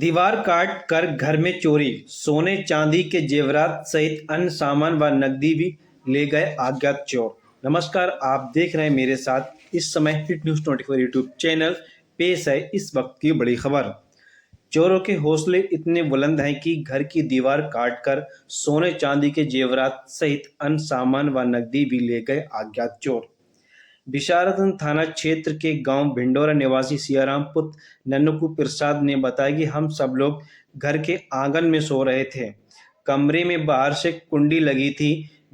दीवार काट कर घर में चोरी, सोने चांदी के जेवरात सहित अन्य सामान व नकदी भी ले गए अज्ञात चोर। नमस्कार, आप देख रहे हैं मेरे साथ इस समय हिट न्यूज 24 यूट्यूब चैनल। पेश है इस वक्त की बड़ी खबर। चोरों के हौसले इतने बुलंद हैं कि घर की दीवार काटकर सोने चांदी के जेवरात सहित अन्य सामान व नकदी भी ले गए अज्ञात चोर। विशारदन थाना क्षेत्र के गांव भिंडोरा निवासी सियाराम पुत्र नन्नकू प्रसाद ने बताया कि हम सब लोग घर के आंगन में सो रहे थे। कमरे में बाहर से कुंडी लगी थी।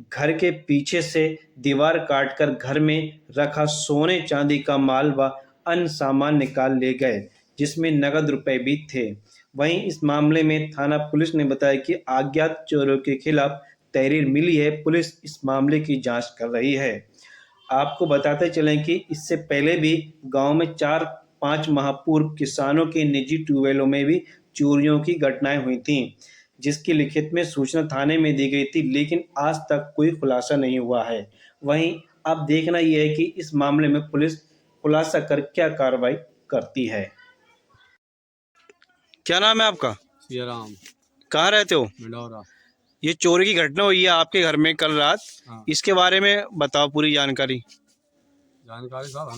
घर के पीछे से दीवार काटकर घर में रखा सोने चांदी का माल व अन्य सामान निकाल ले गए, जिसमें नगद रुपए भी थे। वहीं इस मामले में थाना पुलिस ने बताया कि अज्ञात चोरों के खिलाफ तहरीर मिली है। पुलिस इस मामले की जांच कर रही है। आपको बताते चलें कि इससे पहले भी गांव में 4-5 माह पूर्व किसानों के निजी ट्यूबवेलों में भी चोरियों की घटनाएं हुई थीं, जिसकी लिखित में सूचना थाने में दी गई थी, लेकिन आज तक कोई खुलासा नहीं हुआ है। वहीं अब देखना यह है कि इस मामले में पुलिस खुलासा कर क्या कार्रवाई करती है। क्या नाम है आपका? सियाराम। कहाँ रहते हो? भिंडोरा। ये चोरी की घटना हुई है आपके घर में कल रात। हाँ। इसके बारे में बताओ पूरी जानकारी। साहब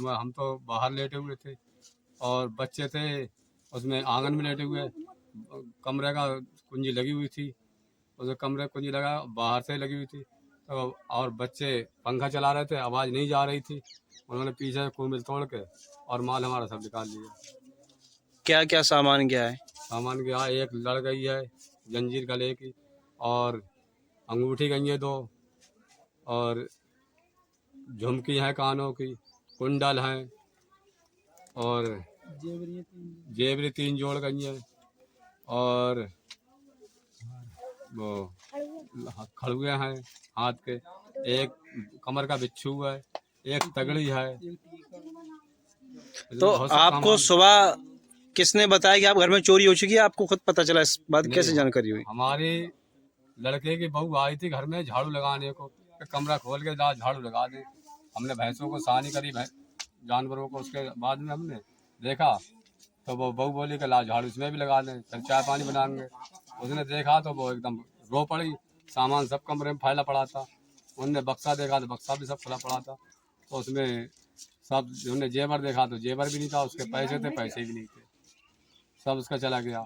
हम तो बाहर लेटे हुए थे और बच्चे थे उसमें आंगन में लेटे हुए। कमरे का कुंजी लगी हुई थी, उसमें कमरे कुंजी लगा बाहर से लगी हुई थी तो, और बच्चे पंखा चला रहे थे, आवाज़ नहीं जा रही थी। उन्होंने पीछे से कुंडल तोड़ के और माल हमारा सब निकाल लिया। क्या क्या सामान गया है? सामान गया, एक लड़ गई है जंजीर गले की, और अंगूठी गई है 2, और झुमकी है कानों की, कुंडल हैं, और जेवरी 3 जोड़ गई हैं, और वो खड़ुए हैं हाथ के, एक कमर का बिच्छू है, एक तगड़ी है। तो आपको सुबह किसने बताया कि आप घर में चोरी हो चुकी है? आपको खुद पता चला? इस बात की कैसे जानकारी हुई? हमारी लड़के की बहू आई थी घर में झाड़ू लगाने को, कमरा खोल के झाड़ू लगा दे। हमने भैंसों को सानी करी, जानवरों को, उसके बाद में हमने देखा तो वो बहू बोली कि ला झाड़ू इसमें भी लगा दें, फिर चाय पानी बनाएंगे। उसने देखा तो वो एकदम रो पड़ी। सामान सब कमरे में फैला पड़ा था। उनने बक्सा देखा तो बक्सा भी सब खुला पड़ा था, तो उसमें सब, उन्होंने जेवर देखा तो जेवर भी नहीं था, उसके पैसे थे, पैसे भी नहीं थे, सब उसका चला गया।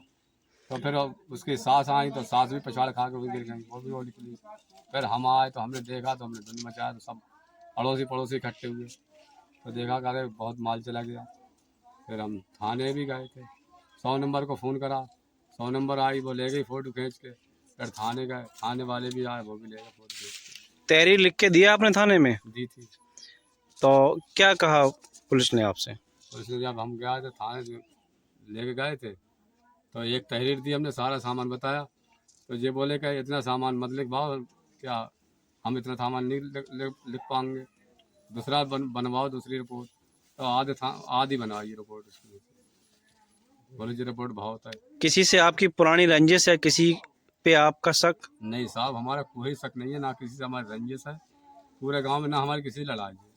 तो फिर उसकी सास आई तो सास भी पछाड़ खा के गिर गई, वो भी वो निकली। फिर हम आए तो हमने देखा तो हमने धुन मचाया, तो सब अड़ोसी पड़ोसी इकट्ठे हुए तो देखा कि अरे बहुत माल चला गया। फिर हम थाने भी गए थे, 100 नंबर को फ़ोन करा, 100 नंबर आई, वो ले गई फ़ोटो खींच के। फिर थाने गए, थाने वाले भी आए, वो भी ले गए फ़ोटो खींच के। तहरीर लिख के दिया आपने थाने में? दी थी। तो क्या कहा पुलिस ने आपसे? पुलिस ने जब हम गए थे थाने लेके गए थे तो एक तहरीर दी, हमने सारा सामान बताया तो ये बोले कि इतना सामान मत लिखवाओ, क्या हम इतना सामान नहीं लिख पाएंगे, दूसरा बनवाओ दूसरी रिपोर्ट। तो आधी बनवाई रिपोर्ट उसकी। बोले जी रिपोर्ट भाव होता है। किसी से आपकी पुरानी रंजिश है? किसी पे आपका शक? नहीं साहब, हमारा कोई शक नहीं है, ना किसी से हमारी रंजिश है। पूरे गांव में ना हमारी किसी लड़ाई है,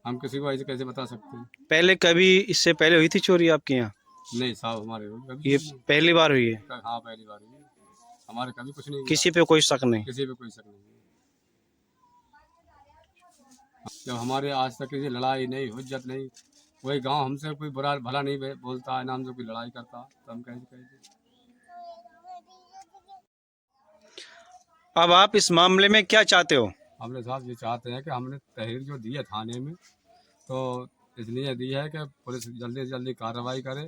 हम किसी को ऐसे कैसे बता सकते हैं। पहले कभी इससे पहले हुई थी चोरी आपके यहाँ? नहीं साहब, हमारे ये पहली बार हुई है? हाँ, पहली बार हुई है। हमारे कभी कुछ नहीं, किसी पे कोई शक नहीं? किसी पे कोई शक नहीं है। जब हमारे आज तक किसी लड़ाई नहीं, हुज्जत नहीं, कोई गांव हमसे कोई बुरा भला नहीं बोलता है, ना हमसे कोई लड़ाई करता, तो हम कैसे। अब आप इस मामले में क्या चाहते हो? हमने साहब ये चाहते हैं कि हमने तहरीर जो दी है थाने में, तो इसलिए दी है कि पुलिस जल्दी से जल्दी कार्रवाई करे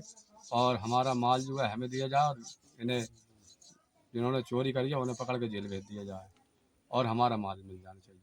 और हमारा माल जो है हमें दिया जाए, और इन्हें जिन्होंने चोरी करी है उन्हें पकड़ के जेल भेज दिया जाए और हमारा माल मिल जाना चाहिए।